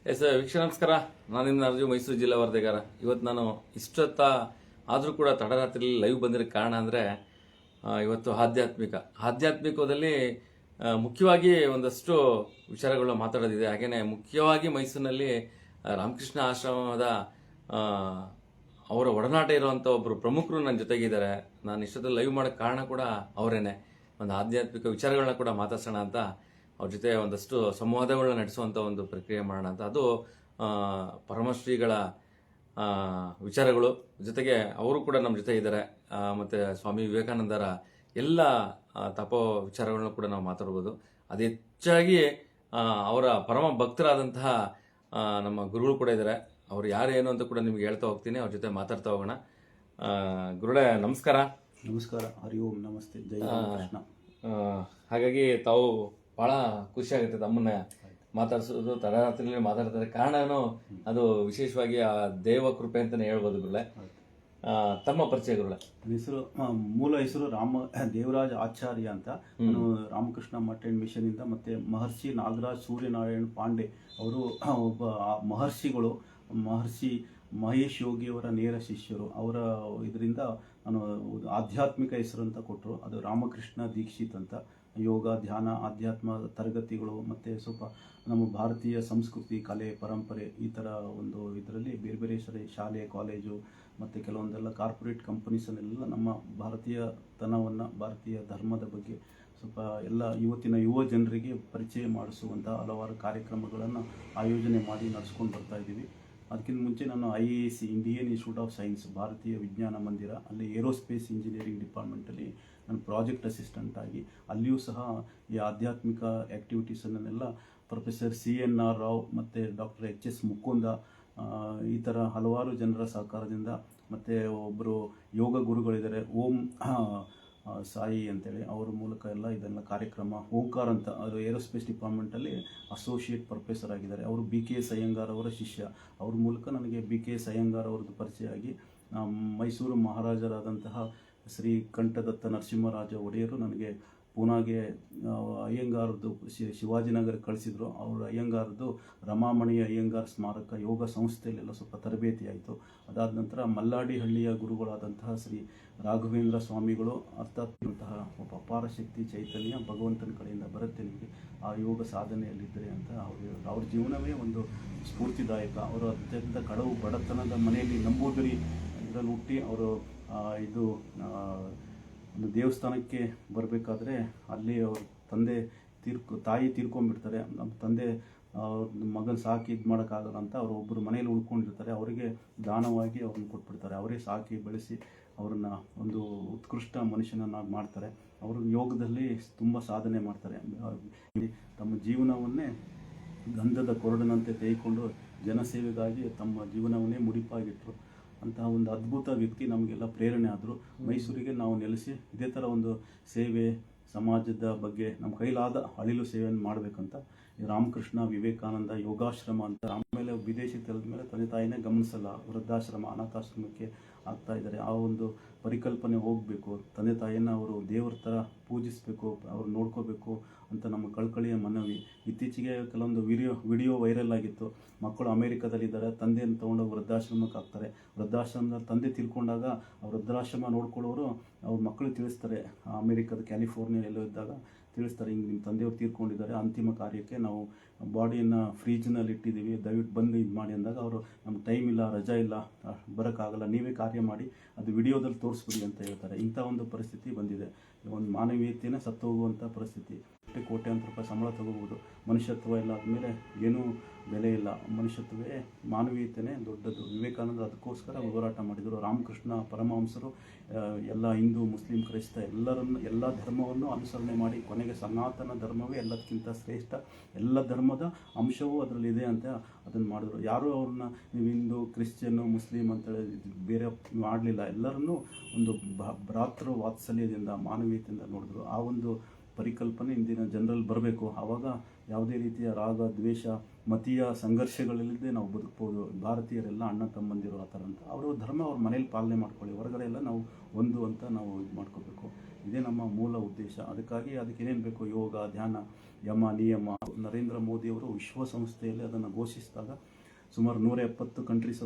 ವೀಕ್ಷಕ ನಮಸ್ಕಾರ. ನಾನು ನಿಮ್ಮ ಅರ್ಜು, ಮೈಸೂರು ಜಿಲ್ಲಾ ವರದಿಗಾರ. ಇವತ್ತು ನಾನು ಇಷ್ಟೊತ್ತ ಆದರೂ ಕೂಡ ತಡರಾತ್ರಿ ಲೈವ್ ಬಂದಿರೋ ಕಾರಣ ಅಂದರೆ ಇವತ್ತು ಆಧ್ಯಾತ್ಮಿಕದಲ್ಲಿ ಮುಖ್ಯವಾಗಿ ಒಂದಷ್ಟು ವಿಚಾರಗಳನ್ನ ಮಾತಾಡೋದಿದೆ. ಹಾಗೆಯೇ ಮುಖ್ಯವಾಗಿ ಮೈಸೂರಿನಲ್ಲಿ ರಾಮಕೃಷ್ಣ ಆಶ್ರಮದ ಅವರ ಒಡನಾಟ ಇರುವಂಥ ಒಬ್ಬರು ಪ್ರಮುಖರು ನನ್ನ ಜೊತೆಗಿದ್ದಾರೆ. ನಾನು ಇಷ್ಟೊತ್ತಲ್ಲಿ ಲೈವ್ ಮಾಡೋಕ್ಕೆ ಕಾರಣ ಕೂಡ ಅವರೇನೆ. ಒಂದು ಆಧ್ಯಾತ್ಮಿಕ ವಿಚಾರಗಳನ್ನ ಕೂಡ ಮಾತಾಡ್ಸೋಣ ಅಂತ ಅವ್ರ ಜೊತೆ ಒಂದಷ್ಟು ಸಂವಾದಗಳನ್ನ ನಡೆಸುವಂಥ ಒಂದು ಪ್ರಕ್ರಿಯೆ ಮಾಡೋಣ ಅಂತ. ಅದು ಪರಮಶ್ರೀಗಳ ವಿಚಾರಗಳು, ಜೊತೆಗೆ ಅವರು ಕೂಡ ನಮ್ಮ ಜೊತೆ ಇದ್ದಾರೆ. ಮತ್ತು ಸ್ವಾಮಿ ವಿವೇಕಾನಂದರ ಎಲ್ಲ ತಪೋ ವಿಚಾರಗಳನ್ನ ಕೂಡ ನಾವು ಮಾತಾಡ್ಬೋದು. ಅದು ಹೆಚ್ಚಾಗಿ ಅವರ ಪರಮ ಭಕ್ತರಾದಂತಹ ನಮ್ಮ ಗುರುಗಳು ಕೂಡ ಇದ್ದಾರೆ. ಅವ್ರು ಯಾರೇನು ಅಂತ ಕೂಡ ನಿಮ್ಗೆ ಹೇಳ್ತಾ ಹೋಗ್ತೀನಿ. ಅವ್ರ ಜೊತೆ ಮಾತಾಡ್ತಾ ಹೋಗೋಣ. ಗುರುಗಳೇ ನಮಸ್ಕಾರ. ನಮಸ್ಕಾರ. ಹರಿ ಓಂ ನಮಸ್ತೆ. ಜೈ ಕೃಷ್ಣ. ಹಾಗಾಗಿ ತಾವು ಬಹಳ ಖುಷಿ ಆಗುತ್ತೆ ತಮ್ಮನ್ನ ಮಾತಾಡ್ಸೋದು, ತಡರಾತ್ರಿಯಲ್ಲಿ ಮಾತಾಡ್ತಾರೆ. ಕಾರಣನೂ ಅದು ವಿಶೇಷವಾಗಿ ಆ ದೇವ ಕೃಪೆ ಅಂತಾನೆ ಹೇಳ್ಬೋದು. ಗುರುಳೆ, ತಮ್ಮ ಪರಿಚಯ ಗುರುಳೆ? ಹೆಸರು, ಮೂಲ ಹೆಸರು ದೇವರಾಜ ಆಚಾರ್ಯ ಅಂತ. ನಾನು ರಾಮಕೃಷ್ಣ ಮಠ ಅಂಡ್ ಮಿಷನ್ ಇಂದ, ಮತ್ತೆ ಮಹರ್ಷಿ ನಾಗರಾಜ್ ಸೂರ್ಯನಾರಾಯಣ ಪಾಂಡೆ ಅವರು ಒಬ್ಬ ಮಹರ್ಷಿ ಮಹೇಶ್ ಯೋಗಿಯವರ ನೇರ ಶಿಷ್ಯರು. ಅವರ ಇದರಿಂದ ನಾನು ಆಧ್ಯಾತ್ಮಿಕ ಹೆಸರು ಅಂತ ಕೊಟ್ಟರು. ಅದು ರಾಮಕೃಷ್ಣ ದೀಕ್ಷಿತ್ ಅಂತ. ಯೋಗ, ಧ್ಯಾನ, ಆಧ್ಯಾತ್ಮ ತರಗತಿಗಳು, ಮತ್ತು ಸ್ವಲ್ಪ ನಮ್ಮ ಭಾರತೀಯ ಸಂಸ್ಕೃತಿ, ಕಲೆ, ಪರಂಪರೆ, ಈ ಥರ ಒಂದು ಇದರಲ್ಲಿ ಬೇರೆ ಬೇರೆ ಶಾಲೆ, ಕಾಲೇಜು ಮತ್ತು ಕೆಲವೊಂದೆಲ್ಲ ಕಾರ್ಪೊರೇಟ್ ಕಂಪನೀಸನ್ನೆಲ್ಲ ನಮ್ಮ ಭಾರತೀಯತನವನ್ನು, ಭಾರತೀಯ ಧರ್ಮದ ಬಗ್ಗೆ ಸ್ವಲ್ಪ ಎಲ್ಲ ಇವತ್ತಿನ ಯುವ ಜನರಿಗೆ ಪರಿಚಯ ಮಾಡಿಸುವಂಥ ಹಲವಾರು ಕಾರ್ಯಕ್ರಮಗಳನ್ನು ಆಯೋಜನೆ ಮಾಡಿ ನಡೆಸ್ಕೊಂಡು ಬರ್ತಾ ಇದ್ದೀವಿ. ಅದಕ್ಕಿಂತ ಮುಂಚೆ ನಾನು IISc, Indian institute of science, ಭಾರತೀಯ ವಿಜ್ಞಾನ ಮಂದಿರ, ಅಲ್ಲಿ ಏರೋಸ್ಪೇಸ್ ಇಂಜಿನಿಯರಿಂಗ್ ಡಿಪಾರ್ಟ್ಮೆಂಟಲ್ಲಿ ನಾನು ಪ್ರಾಜೆಕ್ಟ್ ಅಸಿಸ್ಟೆಂಟ್ ಆಗಿ ಅಲ್ಲಿಯೂ ಸಹ ಈ ಆಧ್ಯಾತ್ಮಿಕ ಆ್ಯಕ್ಟಿವಿಟೀಸನ್ನೆಲ್ಲ ಪ್ರೊಫೆಸರ್ CNR ರಾವ್ ಮತ್ತು ಡಾಕ್ಟರ್ HS ಮುಕುಂದ, ಈ ಥರ ಹಲವಾರು ಜನರ ಸಹಕಾರದಿಂದ, ಮತ್ತು ಒಬ್ಬರು ಯೋಗ ಗುರುಗಳಿದ್ದಾರೆ ಓಂ ಸಾಯಿ ಅಂತೇಳಿ, ಅವ್ರ ಮೂಲಕ ಎಲ್ಲ ಇದೆಲ್ಲ ಕಾರ್ಯಕ್ರಮ. ಓಂಕಾರ್ ಅಂತ, ಅವರು ಏರೋಸ್ಪೇಸ್ ಡಿಪಾರ್ಟ್ಮೆಂಟಲ್ಲಿ ಅಸೋಸಿಯೇಟ್ ಪ್ರೊಫೆಸರ್ ಆಗಿದ್ದಾರೆ. ಅವರು BKS ಅಯ್ಯಂಗಾರ್ ಅವರ ಶಿಷ್ಯ. ಅವ್ರ ಮೂಲಕ ನನಗೆ BKS ಅಯ್ಯಂಗಾರ್ ಅವ್ರದ್ದು ಪರಿಚಯ ಆಗಿ, ಮೈಸೂರು ಮಹಾರಾಜರಾದಂತಹ ಶ್ರೀ ಕಂಠದತ್ತ ನರಸಿಂಹರಾಜ ಒಡೆಯರು ನನಗೆ ಪೂನಾಗೆ ಅಯ್ಯಂಗಾರದ್ದು ಶಿವಾಜಿನಗರ ಕಳಿಸಿದ್ರು. ಅವರು ಅಯ್ಯಂಗಾರದ್ದು ರಮಾಮಣಿ ಅಯ್ಯಂಗಾರ್ ಸ್ಮಾರಕ ಯೋಗ ಸಂಸ್ಥೆಯಲ್ಲೆಲ್ಲ ಸ್ವಲ್ಪ ತರಬೇತಿ ಆಯಿತು. ಅದಾದ ನಂತರ ಮಲ್ಲಾಡಿಹಳ್ಳಿಯ ಗುರುಗಳಾದಂತಹ ಶ್ರೀ ರಾಘವೇಂದ್ರ ಸ್ವಾಮಿಗಳು, ಅರ್ಥಾತ್ ಇಂತಹ ಒಬ್ಬ ಅಪಾರ ಶಕ್ತಿ ಚೈತನ್ಯ ಭಗವಂತನ ಕಡೆಯಿಂದ ಬರುತ್ತೆ ನಿಮಗೆ, ಆ ಯೋಗ ಸಾಧನೆಯಲ್ಲಿದ್ದರೆ ಅಂತ ಅವ್ರ ಜೀವನವೇ ಒಂದು ಸ್ಫೂರ್ತಿದಾಯಕ. ಅವರು ಅತ್ಯಂತ ಕಡವು ಬಡತನದ ಮನೆಯಲ್ಲಿ ನಂಬೂದಿರಿ ಇದರಲ್ಲಿ ಹುಟ್ಟಿ, ಅವರು ಇದು ಒಂದು ದೇವಸ್ಥಾನಕ್ಕೆ ಬರಬೇಕಾದ್ರೆ ಅಲ್ಲಿ ಅವ್ರ ತಾಯಿ ತೀರ್ಕೊಂಡ್ಬಿಡ್ತಾರೆ. ನಮ್ಮ ತಂದೆ ಮಗನ ಸಾಕಿ ಇದು ಮಾಡೋಕ್ಕಾಗಲ್ಲ ಅಂತ ಅವರು ಒಬ್ಬರು ಮನೇಲಿ ಉಳ್ಕೊಂಡಿರ್ತಾರೆ. ಅವರಿಗೆ ದಾನವಾಗಿ ಅವ್ರನ್ನ ಕೊಟ್ಬಿಡ್ತಾರೆ. ಅವರೇ ಸಾಕಿ ಬೆಳೆಸಿ ಅವ್ರನ್ನ ಒಂದು ಉತ್ಕೃಷ್ಟ ಮನುಷ್ಯನನ್ನಾಗಿ ಮಾಡ್ತಾರೆ. ಅವರು ಯೋಗದಲ್ಲಿ ತುಂಬ ಸಾಧನೆ ಮಾಡ್ತಾರೆ. ತಮ್ಮ ಜೀವನವನ್ನೇ ಗಂಧದ ಕೊರಡನಂತೆ ತೆಗೆದುಕೊಂಡು ಜನಸೇವೆಗಾಗಿ ತಮ್ಮ ಜೀವನವನ್ನೇ ಮುಡಿಪಾಗಿಟ್ಟರು. ಅಂತಹ ಒಂದು ಅದ್ಭುತ ವ್ಯಕ್ತಿ ನಮಗೆಲ್ಲ ಪ್ರೇರಣೆ ಆದರು. ಮೈಸೂರಿಗೆ ನಾವು ನೆಲೆಸಿ ಇದೇ ಥರ ಒಂದು ಸೇವೆ, ಸಮಾಜದ ಬಗ್ಗೆ ನಮ್ಮ ಕೈಲಾದ ಅಳಿಲು ಸೇವೆಯನ್ನು ಮಾಡಬೇಕಂತ ಈ ರಾಮಕೃಷ್ಣ ವಿವೇಕಾನಂದ ಯೋಗಾಶ್ರಮ ಅಂತ, ಆಮೇಲೆ ವಿದೇಶಕ್ಕೆ ತೆರೆದ ಮೇಲೆ ತಂದೆ ತಾಯಿನೇ ಗಮನಿಸಲ್ಲ, ವೃದ್ಧಾಶ್ರಮ, ಅನಾಥಾಶ್ರಮಕ್ಕೆ ಆಗ್ತಾ ಇದ್ದಾರೆ. ಆ ಒಂದು ಪರಿಕಲ್ಪನೆ ಹೋಗಬೇಕು. ತಂದೆ ತಾಯಿಯನ್ನು ಅವರು ದೇವ್ರ ಥರ ಪೂಜಿಸಬೇಕು, ಅವ್ರು ನೋಡ್ಕೋಬೇಕು ಅಂತ ನಮ್ಮ ಕಳ್ಕಳಿಯ ಮನವಿ. ಇತ್ತೀಚೆಗೆ ಕೆಲವೊಂದು ವಿಡಿಯೋ ವೈರಲ್ ಆಗಿತ್ತು. ಮಕ್ಕಳು ಅಮೇರಿಕಾದಲ್ಲಿದ್ದಾರೆ, ತಂದೆಯನ್ನು ತೊಗೊಂಡೋಗಿ ವೃದ್ಧಾಶ್ರಮಕ್ಕೆ ಹಾಕ್ತಾರೆ. ವೃದ್ಧಾಶ್ರಮದಲ್ಲಿ ತಂದೆ ತೀರ್ಕೊಂಡಾಗ ಆ ವೃದ್ಧಾಶ್ರಮ ನೋಡ್ಕೊಳ್ಳೋರು ಅವ್ರ ಮಕ್ಕಳು ತಿಳಿಸ್ತಾರೆ, ಅಮೇರಿಕಾದ ಕ್ಯಾಲಿಫೋರ್ನಿಯಾ ಎಲ್ಲೋ ಇದ್ದಾಗ ತಿಳಿಸ್ತಾರೆ, ಹಿಂಗೆ ನಿಮ್ಮ ತಂದೆಯವ್ರು ತೀರ್ಕೊಂಡಿದ್ದಾರೆ, ಅಂತಿಮ ಕಾರ್ಯಕ್ಕೆ ನಾವು ಬಾಡಿಯನ್ನು ಫ್ರೀಜ್ನಲ್ಲಿ ಇಟ್ಟಿದ್ದೀವಿ, ದಯವಿಟ್ಟು ಬಂದು ಇದು ಮಾಡಿ ಅಂದಾಗ ಅವರು ನಮ್ಗೆ ಟೈಮ್ ಇಲ್ಲ, ರಜಾ ಇಲ್ಲ, ಬರೋಕ್ಕಾಗಲ್ಲ, ನೀವೇ ಕಾರ್ಯ ಮಾಡಿ ಅದು ವಿಡಿಯೋದಲ್ಲಿ ತೋರಿಸ್ಬಿಡಿ ಅಂತ ಹೇಳ್ತಾರೆ. ಇಂಥ ಒಂದು ಪರಿಸ್ಥಿತಿ ಬಂದಿದೆ. ಒಂದು ಮಾನವೀಯತೆಯೇ ಸತ್ತು ಹೋಗುವಂಥ ಪರಿಸ್ಥಿತಿ. ಕೋಟ್ಯಾಂತರ ರೂಪಾಯಿ ಸಂಬಳ ತಗೋಬೋದು, ಮನುಷ್ಯತ್ವ ಎಲ್ಲ ಆದಮೇಲೆ ಏನೂ ಬೆಲೆ ಇಲ್ಲ. ಮನುಷ್ಯತ್ವವೇ, ಮಾನವೀಯತೆಯೇ ದೊಡ್ಡದು. ವಿವೇಕಾನಂದ ಅದಕ್ಕೋಸ್ಕರ ಹೋರಾಟ ಮಾಡಿದರು. ರಾಮಕೃಷ್ಣ ಪರಮಹಂಸರು ಎಲ್ಲ ಹಿಂದೂ, ಮುಸ್ಲಿಂ, ಕ್ರೈಸ್ತ ಎಲ್ಲ ಧರ್ಮವನ್ನು ಅನುಸರಣೆ ಮಾಡಿ ಕೊನೆಗೆ ಸನಾತನ ಧರ್ಮವೇ ಎಲ್ಲದಕ್ಕಿಂತ ಶ್ರೇಷ್ಠ, ಎಲ್ಲ ಧರ್ಮದ ಅಂಶವೂ ಅದರಲ್ಲಿದೆ ಅಂತ ಅದನ್ನು ಮಾಡಿದ್ರು. ಯಾರೂ ಅವ್ರನ್ನ ನೀವು ಹಿಂದೂ, ಕ್ರಿಶ್ಚಿಯನ್ನು, ಮುಸ್ಲಿಂ ಅಂತೇಳಿ ಬೇರೆ ಮಾಡಲಿಲ್ಲ. ಎಲ್ಲರನ್ನೂ ಒಂದು ಭ್ರಾತೃ ವಾತ್ಸಲ್ಯದಿಂದ, ಮಾನವೀಯತೆಯಿಂದ ನೋಡಿದ್ರು. ಆ ಒಂದು ಪರಿಕಲ್ಪನೆ ಇಂದಿನ ಜನರಲ್ಲಿ ಬರಬೇಕು. ಆವಾಗ ಯಾವುದೇ ರೀತಿಯ ರಾಗ, ದ್ವೇಷ, ಮತೀಯ ಸಂಘರ್ಷಗಳಿಲ್ಲದೆ ನಾವು ಬದುಕ್ಬೋದು. ಭಾರತೀಯರೆಲ್ಲ ಅಣ್ಣ ತಮ್ಮಂದಿರು ಆ ಥರ ಅಂತ. ಅವರು ಧರ್ಮ ಅವ್ರ ಮನೇಲಿ ಪಾಲನೆ ಮಾಡ್ಕೊಳ್ಳಿ, ಹೊರಗಡೆ ಎಲ್ಲ ನಾವು ಒಂದು ಅಂತ ನಾವು ಇದು ಮಾಡ್ಕೋಬೇಕು. ಇದೇ ನಮ್ಮ ಮೂಲ ಉದ್ದೇಶ. ಅದಕ್ಕಾಗಿ ಅದಕ್ಕೆ ಏನೇನು ಬೇಕು, ಯೋಗ, ಧ್ಯಾನ, ಯಮ, ನಿಯಮ. ನರೇಂದ್ರ ಮೋದಿಯವರು ವಿಶ್ವಸಂಸ್ಥೆಯಲ್ಲಿ ಅದನ್ನು ಘೋಷಿಸಿದಾಗ ಸುಮಾರು 170 ಕಂಟ್ರೀಸ್